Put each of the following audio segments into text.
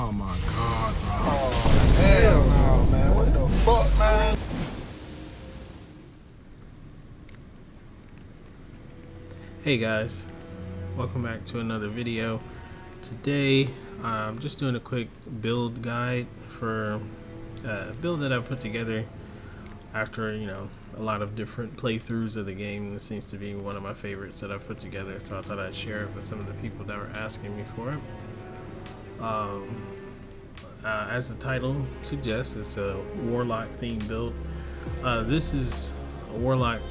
Oh my god, bro. Oh, hell no, man. What the fuck, man? Hey guys, welcome back to another video. Today I'm just doing a quick build guide for a build that I put together after a lot of different playthroughs of the game. This seems to be one of my favorites that I've put together, so I thought I'd share it with some of the people that were asking me for it. As the title suggests, it's a Warlock themed build. This is a Warlock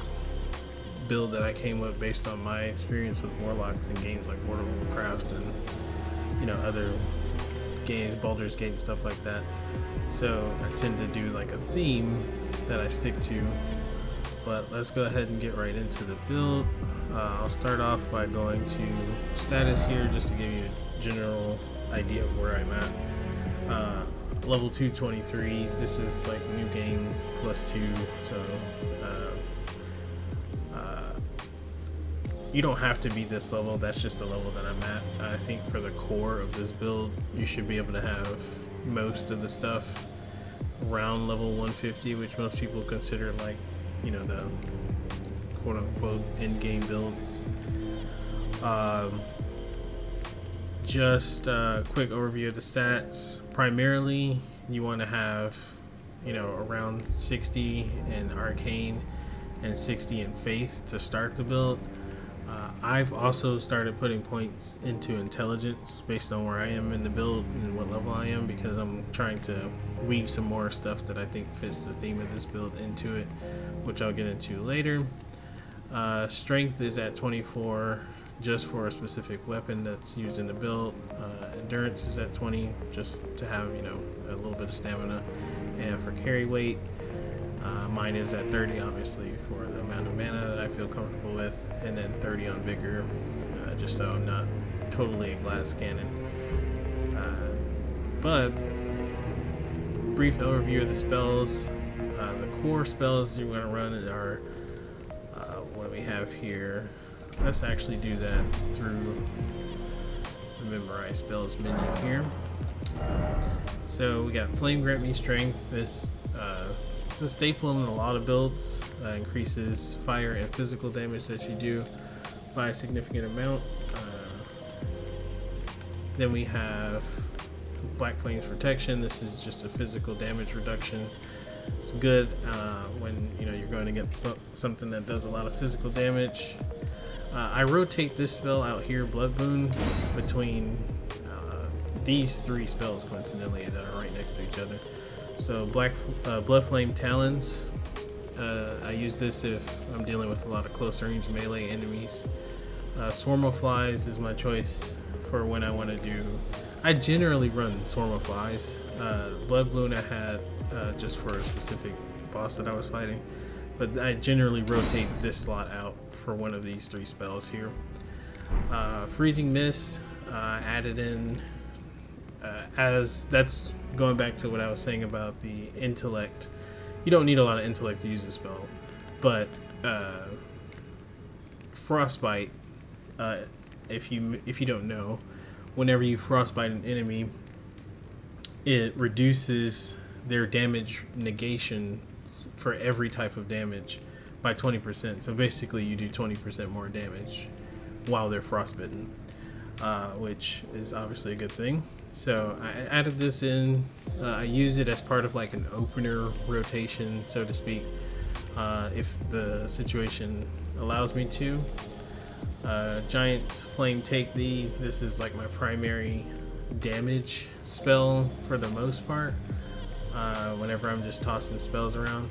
build that I came up based on my experience with Warlocks in games like World of Warcraft and other games, Baldur's Gate and stuff like that. So I tend to do like a theme that I stick to. But let's go ahead and get right into the build. I'll start off by going to status here just to give you a general idea of where I'm at. Level 223. This is like new game +2, so you don't have to be this level. That's just the level that I'm at. I think for the core of this build, you should be able to have most of the stuff around level 150, which most people consider like the quote-unquote end-game builds. Just a quick overview of the stats. Primarily, you want to have around 60 in Arcane and 60 in Faith to start the build. I've also started putting points into Intelligence based on where I am in the build and what level I am, because I'm trying to weave some more stuff that I think fits the theme of this build into it, which I'll get into later. Strength is at 24 just for a specific weapon that's used in the build. Endurance is at 20 just to have a little bit of stamina, and for carry weight, mine is at 30 obviously for the amount of mana that I feel comfortable with, and then 30 on vigor, just so I'm not totally a glass cannon. But brief overview of the spells. The core spells you're going to run are what we have here. Let's actually do that through the memorize spells menu here. So we got Flame Grant Me Strength. This it's a staple in a lot of builds. Increases fire and physical damage that you do by a significant amount. Then we have Black Flame's Protection. This is just a physical damage reduction. It's good when you're going to get something that does a lot of physical damage. I rotate this spell out here, Blood Boon, between these three spells coincidentally that are right next to each other. So Blood Flame Talons. I use this if I'm dealing with a lot of close range melee enemies. Swarm of Flies is my choice for when I want to do. I generally run Swarm of Flies. Blood Balloon I had just for a specific boss that I was fighting, but I generally rotate this slot out for one of these three spells here. Freezing Mist added in as that's going back to what I was saying about the intellect. You don't need a lot of intellect to use this spell, but Frostbite, if you don't know, whenever you frostbite an enemy, it reduces their damage negation for every type of damage by 20%. So basically you do 20% more damage while they're frostbitten, which is obviously a good thing. So I added this in. I use it as part of like an opener rotation, so to speak, if the situation allows me to. Giant's Flame Take Thee. This is like my primary damage spell for the most part, whenever I'm just tossing spells around.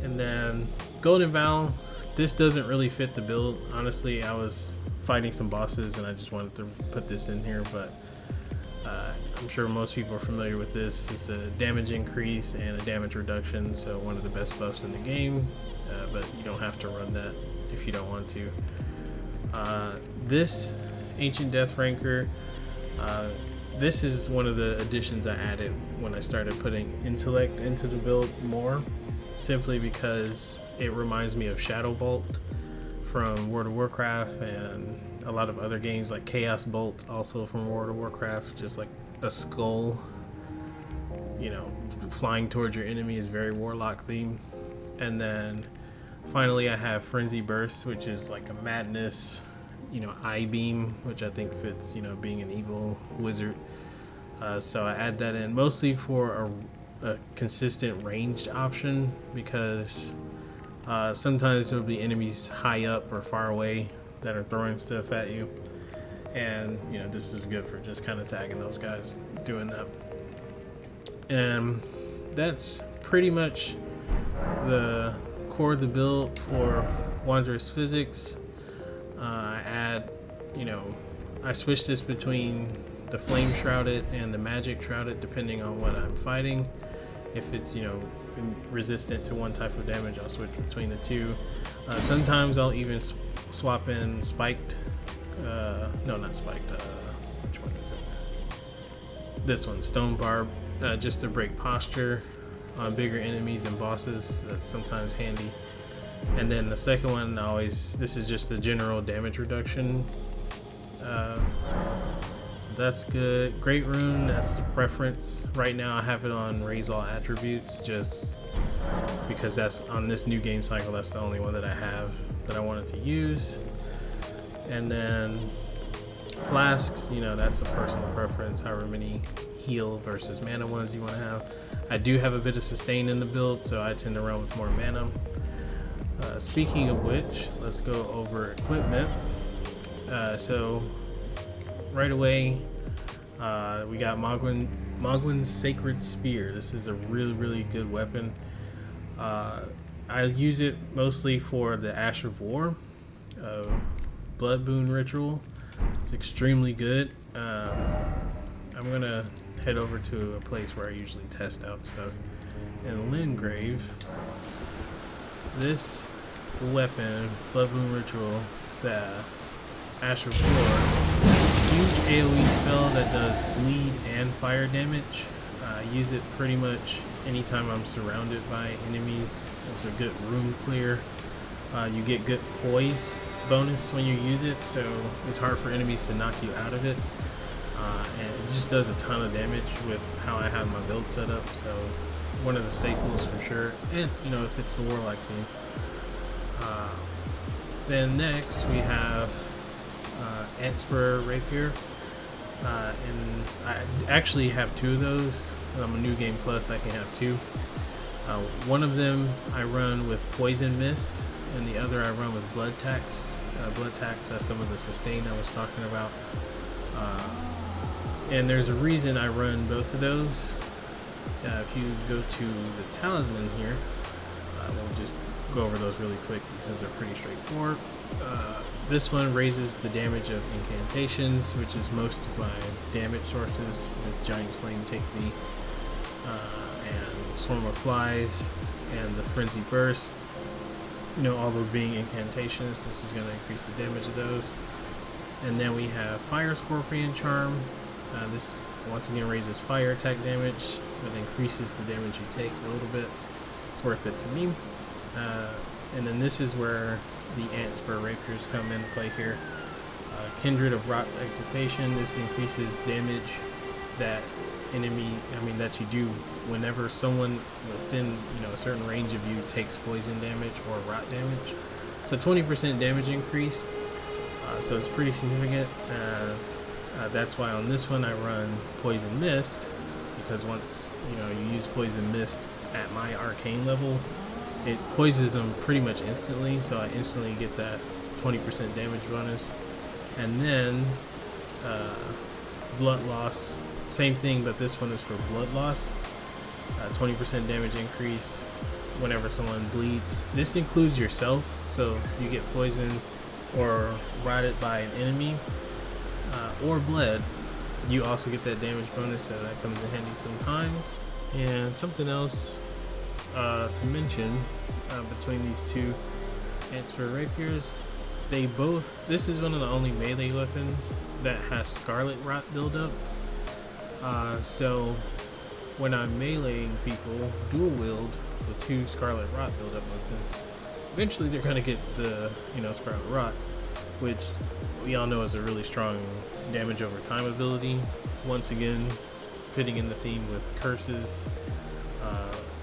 And then Golden Vow. This doesn't really fit the build. Honestly, I was fighting some bosses and I just wanted to put this in here, but I'm sure most people are familiar with this. It's a damage increase and a damage reduction, so one of the best buffs in the game, but you don't have to run that if you don't want to. This Ancient Death Ranker, this is one of the additions I added when I started putting intellect into the build more, simply because it reminds me of Shadow Bolt from World of Warcraft and a lot of other games like Chaos Bolt, also from World of Warcraft, just like a skull, you know, flying towards your enemy is very Warlock themed. And then finally I have Frenzy Burst, which is like a madness, you know, eye beam, which I think fits, you know, being an evil wizard. So I add that in mostly for a consistent ranged option, because sometimes there'll be enemies high up or far away that are throwing stuff at you, and you know, this is good for just kind of tagging those guys doing that. And that's pretty much the core of the build for Wondrous Physics. I add, you know, I switch this between the flame shrouded and the magic shrouded depending on what I'm fighting. If it's, you know, resistant to one type of damage, I'll switch between the two. Sometimes I'll even swap in spiked, no, not spiked, which one is it? This one, stone barb, just to break posture on bigger enemies and bosses. That's sometimes handy. And then the second one, this is just a general damage reduction. So that's good. Great Rune, that's the preference. Right now I have it on raise all attributes, just because that's on this new game cycle, that's the only one that I have that I wanted to use. And then Flasks, you know, that's a personal preference, however many heal versus mana ones you want to have. I do have a bit of sustain in the build, so I tend to run with more mana. Speaking of which, let's go over equipment. So right away, we got Mogwin's Sacred Spear. This is a really good weapon. I use it mostly for the Ash of War, Blood Boon Ritual. It's extremely good. I'm gonna head over to a place where I usually test out stuff. In Lingrave, this weapon, Blood Boon Ritual, the Ash of War, huge AoE spell that does bleed and fire damage. I use it pretty much anytime I'm surrounded by enemies. It's a good room clear. You get good poise bonus when you use it, so it's hard for enemies to knock you out of it. And it just does a ton of damage with how I have my build set up, so one of the staples for sure. And you know, if it's the Warlock theme. Then next we have Antspur Rapier, and I actually have two of those. I'm a New Game Plus, I can have two. One of them I run with Poison Mist, and the other I run with Blood Tax. Blood Tax has some of the sustain I was talking about. And there's a reason I run both of those. If you go to the Talisman here, we'll just go over those really quick because they're pretty straightforward. This one raises the damage of incantations, which is most of my damage sources, with Giant's Flame, Take Thee, and Swarm of Flies, and the Frenzy Burst. You know, all those being incantations, this is going to increase the damage of those. And then we have Fire Scorpion Charm. This once again raises fire attack damage, but increases the damage you take a little bit. It's worth it to me. And then this is where the Antspur Rapiers come into play here. Kindred of Rot's Excitation. This increases damage that that you do whenever someone within, you know, a certain range of you takes poison damage or rot damage. It's a 20% damage increase, so it's pretty significant. That's why on this one I run Poison Mist, because once, you know, you use Poison Mist at my arcane level, it poisons them pretty much instantly, so I instantly get that 20% damage bonus. And then Blood Loss, same thing, but this one is for Blood Loss. 20% damage increase whenever someone bleeds. This includes yourself, so if you get poisoned or rotted by an enemy or bled, you also get that damage bonus, so that comes in handy sometimes. And something else to mention between these two Antspur Rapiers, this is one of the only melee weapons that has Scarlet Rot buildup. So when I'm meleeing people, dual wield the two Scarlet Rot buildup weapons, eventually they're gonna get the, you know, Scarlet Rot. which we all know is a really strong damage over time ability. Once again, fitting in the theme with curses,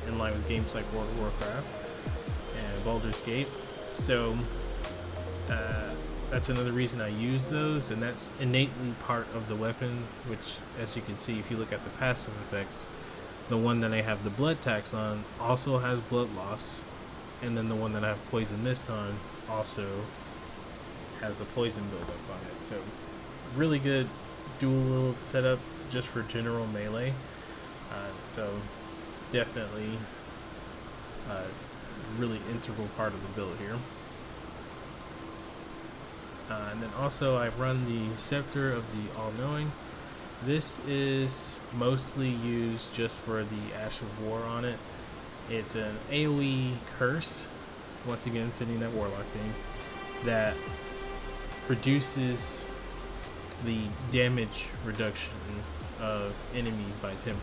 in line with games like World of Warcraft and Baldur's Gate. So that's another reason I use those, and that's innately part of the weapon, which, as you can see if you look at the passive effects, the one that I have the blood tax on also has blood loss, and then the one that I have poison mist on also has the poison buildup on it. So really good dual setup just for general melee. So definitely really integral part of the build here. And then also I run the Scepter of the All-Knowing. This is mostly used just for the Ash of War on it. It's an AoE curse, once again fitting that Warlock thing, that reduces the damage reduction of enemies by 10%,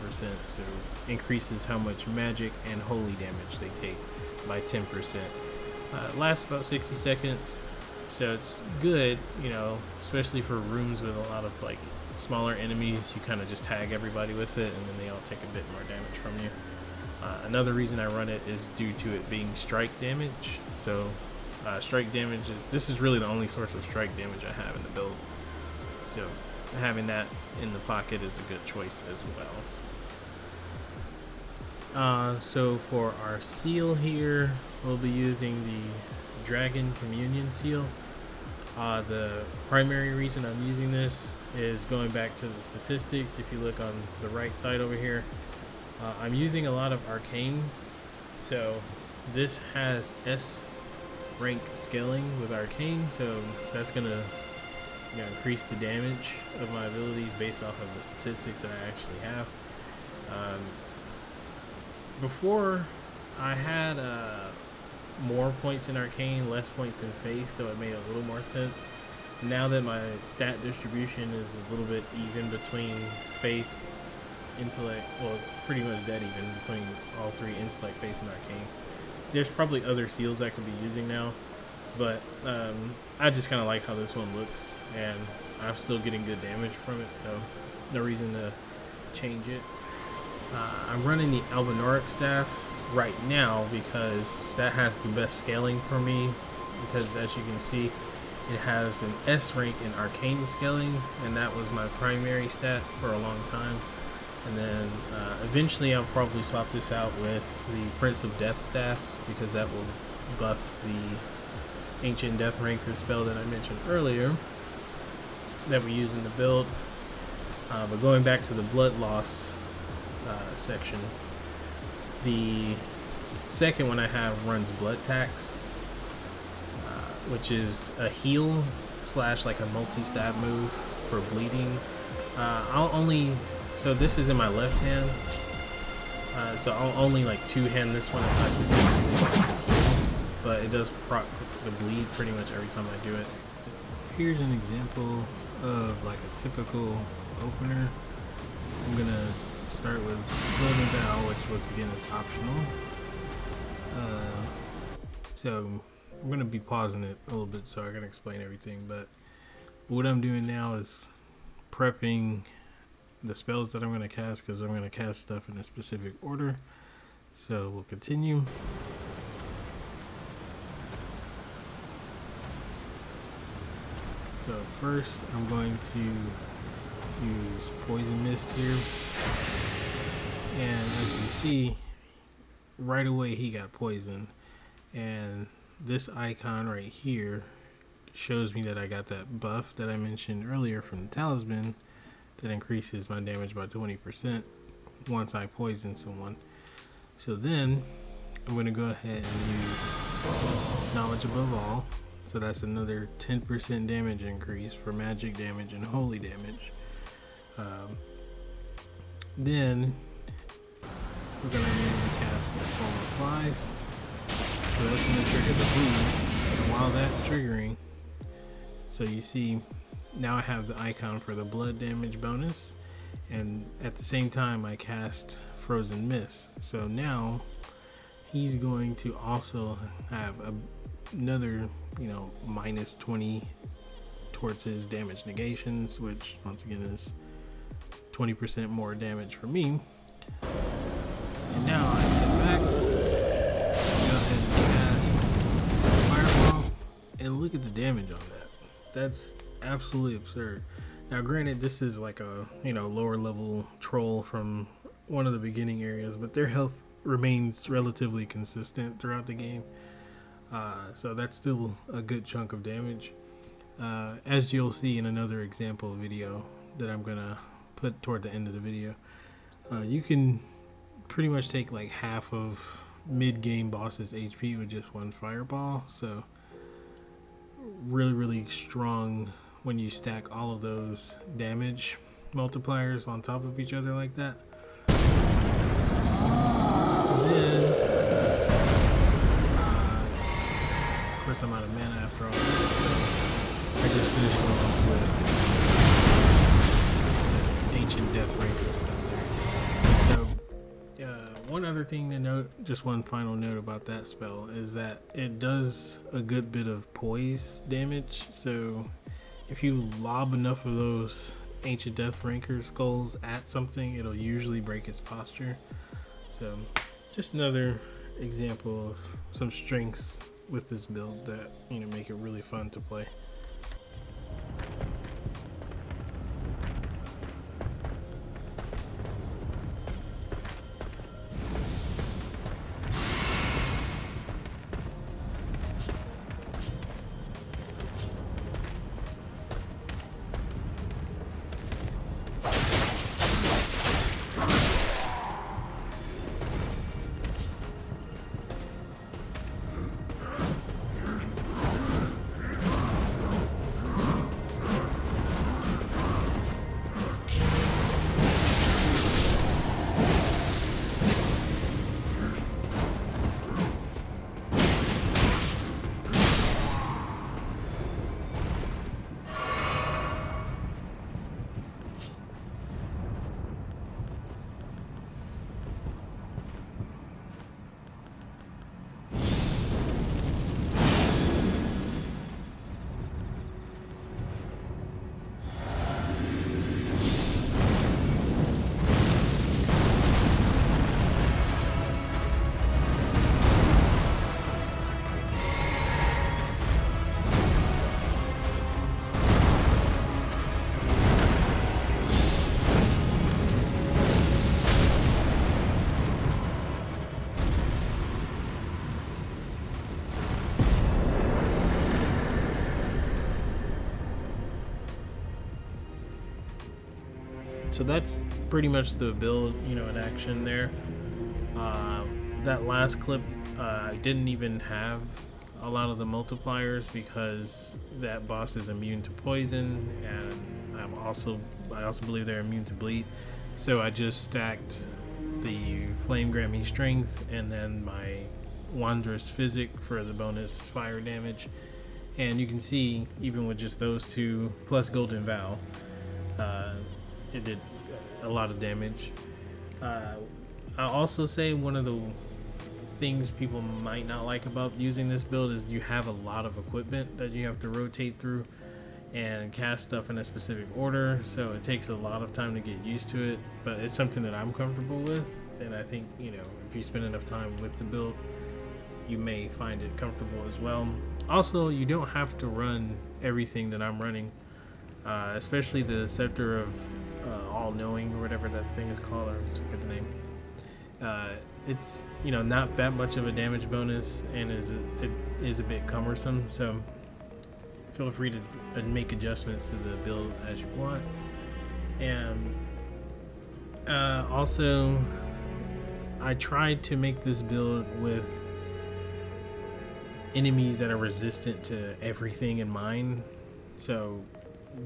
so increases how much magic and holy damage they take by 10%. Lasts about 60 seconds, so it's good, you know, especially for rooms with a lot of like smaller enemies. You kind of just tag everybody with it, and then they all take a bit more damage from you. Another reason I run it is due to it being strike damage. So strike damage, this is really the only source of strike damage I have in the build. So having that in the pocket is a good choice as well. So for our seal here, we'll be using the Dragon Communion seal. The primary reason I'm using this is going back to the statistics. If you look on the right side over here, I'm using a lot of arcane. So this has S rank scaling with arcane, so that's gonna, you know, increase the damage of my abilities based off of the statistics that I actually have. Before I had more points in arcane, less points in faith, so it made a little more sense. Now that my stat distribution is a little bit even between faith, intellect, well, it's pretty much dead even between all three, intellect, faith, and arcane. There's probably other seals I could be using now, but I just kind of like how this one looks, and I'm still getting good damage from it, so no reason to change it. I'm running the Albinoric staff right now because that has the best scaling for me, because as you can see, it has an S rank in arcane scaling, and that was my primary stat for a long time. And then eventually I'll probably swap this out with the Prince of Death staff, because that will buff the Ancient Death Ranker spell that I mentioned earlier that we use in the build. But going back to the blood loss section, the second one I have runs blood tax, which is a heal slash like a multi-stab move for bleeding. So this is in my left hand, so I'll only like two-hand this one if I specifically want to heal, but it does proc the bleed pretty much every time I do it. Here's an example of like a typical opener. I'm gonna start with Golden Bow, which once again is optional. So I'm gonna be pausing it a little bit so I can explain everything, but what I'm doing now is prepping the spells that I'm going to cast, because I'm going to cast stuff in a specific order. So we'll continue. So first I'm going to use Poison Mist here, and as you see, right away he got poisoned, and this icon right here shows me that I got that buff that I mentioned earlier from the Talisman that increases my damage by 20% once I poison someone. So then I'm going to go ahead and use Knowledge Above All, so that's another 10% damage increase for magic damage and holy damage. Then we're going to immediately cast the Soul of Flies, so that's going to trigger the bleed. And while that's triggering, so you see now I have the icon for the blood damage bonus, and at the same time I cast Frozen Mist. So now he's going to also have another, you know, minus 20 towards his damage negations, which once again is 20% more damage for me. And now I sit back, go ahead and cast Fireball, and look at the damage on that. That's absolutely absurd. Now granted, this is like a, you know, lower level troll from one of the beginning areas, but their health remains relatively consistent throughout the game. So that's still a good chunk of damage. As you'll see in another example video that I'm gonna put toward the end of the video, you can pretty much take like half of mid-game bosses HP with just one fireball. So really strong when you stack all of those damage multipliers on top of each other like that. And then of course I'm out of mana after all this, so I just finished off with ancient death ranger stuff there. So one other thing to note, just one final note about that spell, is that it does a good bit of poise damage. So if you lob enough of those ancient death ranker skulls at something, it'll usually break its posture. So just another example of some strengths with this build that, you know, make it really fun to play. So that's pretty much the build, you know, in action there. That last clip, I didn't even have a lot of the multipliers because that boss is immune to poison, and I also believe they're immune to bleed. So I just stacked the flame grant me strength and then my Wondrous Physick for the bonus fire damage. And you can see, even with just those two plus Golden Vow, it did a lot of damage. I'll also say one of the things people might not like about using this build is you have a lot of equipment that you have to rotate through and cast stuff in a specific order, so it takes a lot of time to get used to it, but it's something that I'm comfortable with, and I think, you know, if you spend enough time with the build, you may find it comfortable as well. Also, you don't have to run everything that I'm running, especially the Scepter of All-Knowing, or whatever that thing is called. I just forget the name. It's, you know, not that much of a damage bonus, and it is a bit cumbersome, so feel free to make adjustments to the build as you want. And also, I tried to make this build with enemies that are resistant to everything in mind. So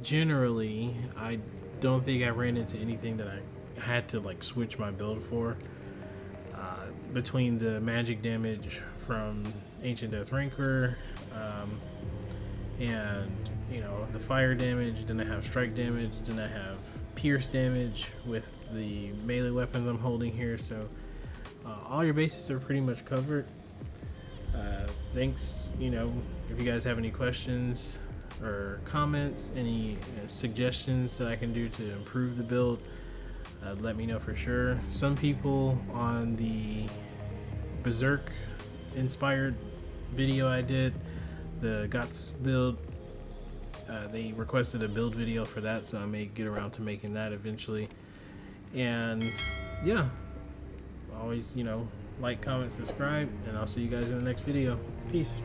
generally, I don't think I ran into anything that I had to like switch my build for. Between the magic damage from Ancient Death Ranker, and, you know, the fire damage, then I have strike damage, then I have pierce damage with the melee weapons I'm holding here. So all your bases are pretty much covered. Thanks, you know, if you guys have any questions, or comments, any suggestions that I can do to improve the build. Let me know for sure. Some people on the Berserk inspired video I did, the GOTS build, they requested a build video for that, so I may get around to making that eventually. And yeah, always, like, comment, subscribe, and I'll see you guys in the next video. Peace.